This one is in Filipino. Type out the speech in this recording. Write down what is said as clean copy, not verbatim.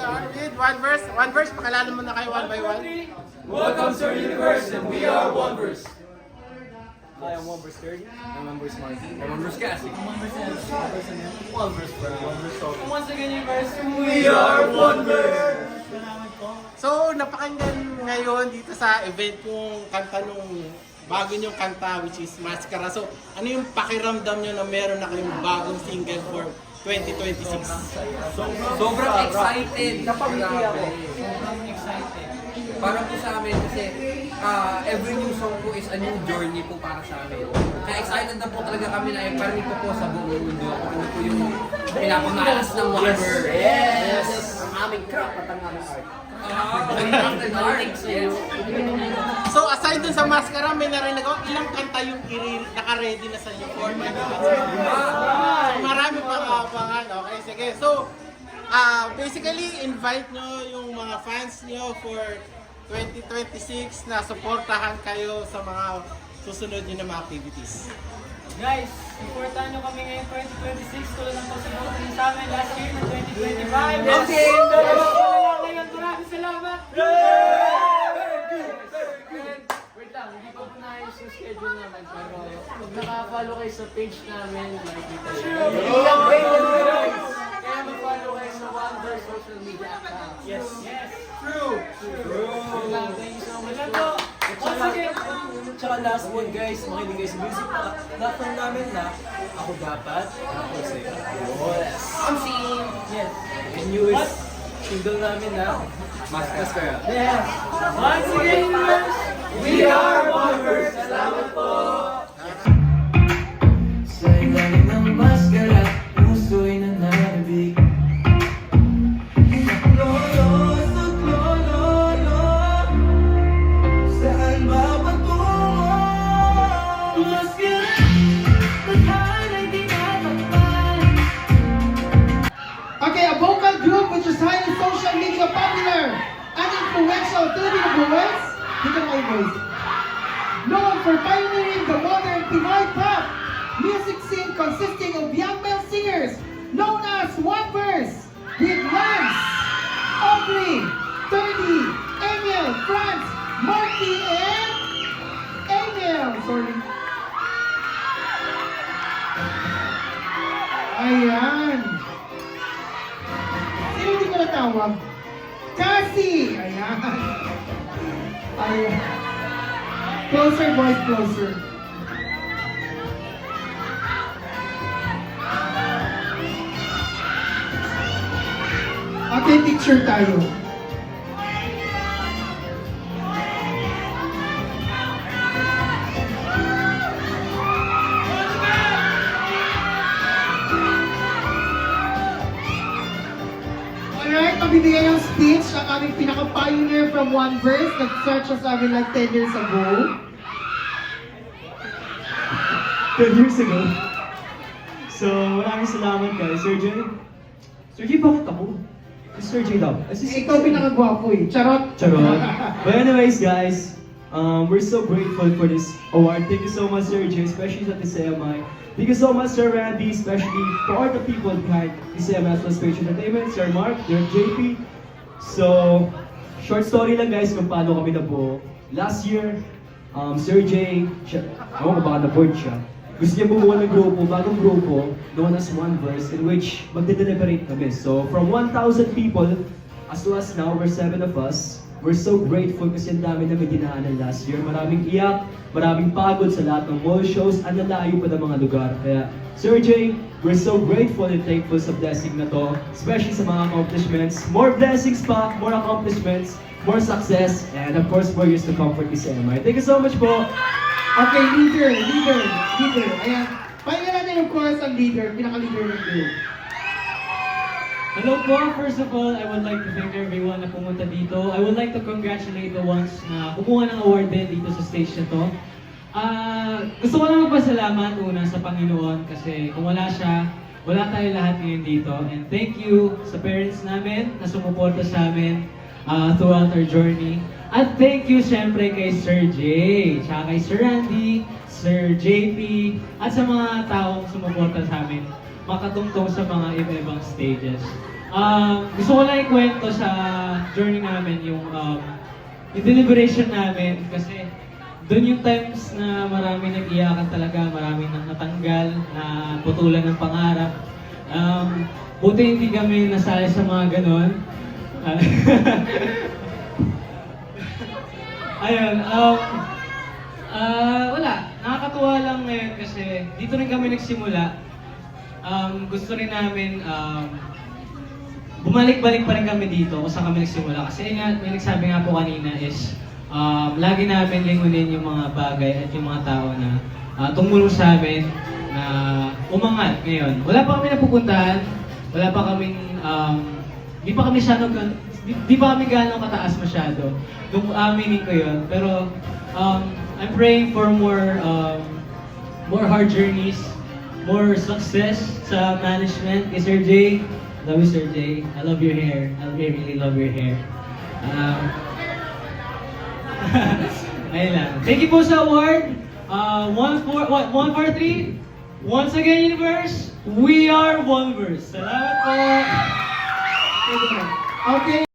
are with One Verse. One Verse, pakilala mo na kayo one by one. Welcome to our universe, and we are One Verse. Hi, I'm One Verse Kirby. I'm One Verse Marky. I'm One Verse Cassie. One Verse Brad. One Verse Sophie. Once again, universe, we are One Verse. So, napakinggan ngayon dito sa event yung kanta nung bago nyong kanta, which is Mascara. So, ano yung pakiramdam nyo na meron na kayong bagong single for 2026? Sobrang excited. Napangiti ako. Sobrang excited. Para po sa amin kasi every new song po is a new journey po para sa amin. Kaya excited na po talaga kami na iparinig ko po sa buong mundo kung ano po yung pinapamalas ng One Verse. Yes! Ang aming crap at ang aming art. Yes. So, aside dun sa Mascara, may narinig ako, ilang kanta yung naka-ready na sa inyo for 2026? So, marami pang abangan. Okay, sige. So, basically, invite nyo yung mga fans nyo for 2026 na supportahan kayo sa mga susunod nyo na mga activities. Guys, supportahan nyo kami ngayong 2026 tulad ng pag-support nyo sa amin last year ng 2025. Okay! Maraming salamat! Wait lang, hindi pa po naayos yung schedule namin, pero pag naka-follow kayo sa page namin, makikita nyo. Kaya mag-follow kayo sa One Verse social media account. Yes! True! Thank you so much Wala po. po! Once again, Tsaka last one guys, makinig kayo sa music platform namin na Ako Dapat, Ako Sa'yo. Yes! Yes! And newest single namin na Mascara. Yes! once again, We are One Verse. Salamat po. Sa ilalim ng maskara, puso'y nananabig. Saklolo, saklolo, saan ba patungo? Maskara, tadhana'y tinatakpan. Okay, a vocal group which is highly social media popular and influential Filipino boys, dito na yung voice. Known for pioneering the modern Pinoy pop music scene consisting of young male singers known as One Verse with Lance, Aubrey, Turdy, Emil, Franz, Marky, and Emil. Sorry. Ayan. Sino hindi ko natawag? Cassie! Ayan. Ayan. Closer, boys, closer. Okay, picture tayo. Alright, magbibigay ng speech ang aming pinaka-pioneer from One Verse. Nag-start siya sa amin like 10 years ago. 10 years ago. So, maraming salamat guys. Sir Jay? Sir Jay, bakit ako? Sir Jay daw. Ikaw pinaka-gwapo eh. Charot! Charot. But anyways guys, we're so grateful for this award. Thank you so much Sir Jay, especially sa TCMI. Thank you so much Sir Randy, especially for all the people behind TCMI Plus Page Entertainment, Sir Mark, Sir JP. So, short story lang guys kung paano kami nabuo. Last year, Sir Jay, ako baka na-board siya. Gusto niya bumuo ng grupo, bagong grupo, known as One Verse, in which magde-deliberate kami. So, from 1,000 people, as to us now, we're 7 of us. We're so grateful kasi ang dami namin dinaanan last year. Maraming iyak, maraming pagod sa lahat ng mall shows, ang lalayo pa ng mga lugar. Kaya, Sir Jay, we're so grateful and thankful sa blessing na to, especially sa mga accomplishments. More blessings pa, more accomplishments, more success, and of course, more years to come for TCMI. Thank you so much po! Okay, leader. Ayan. Pakinggan natin of course ang leader, pinaka-leader ng group. Hello po! First of all, I would like to thank everyone na pumunta dito. I would like to congratulate the ones na kumuha ng award din dito sa stage na to. Gusto ko lang magpasalamat una sa Panginoon kasi kung wala siya, wala tayo lahat ngayon dito. And thank you sa parents namin na sumuporta sa amin throughout our journey. At thank you syempre kay Sir Jay, tsaka kay Sir Randy, Sir JP, at sa mga taong sumuporta sa amin makatungtong sa mga iba-ibang stages. Gusto ko lang ikwento sa journey namin yung deliberation namin kasi doon yung times na marami nag-iyakan talaga, marami nang natanggal, na putulan ng pangarap. Buti hindi kami nasali sa mga ganon. Ayun, wala. Nakakatuwa lang ngayon kasi dito rin kami nagsimula. Gusto rin namin bumalik-balik pa rin kami dito kung saan kami nagsimula. Kasi nga, may nagsabi nga po kanina is lagi namin lingunin yung mga bagay at yung mga tao na tumulong sa amin na umangat ngayon. Wala pa kami napupuntahan, wala pa kaming, di pa kami gano'ng kataas masyado. Nung aminin ko yun. Pero I'm praying for more hard journeys, more success sa management. Kay Sir Jay, love you Sir Jay. I love your hair. I really love your hair. Ayun lang. Thank you po sa award. 143. Once again, Universe, we are Oneverse. Salamat po. Okay.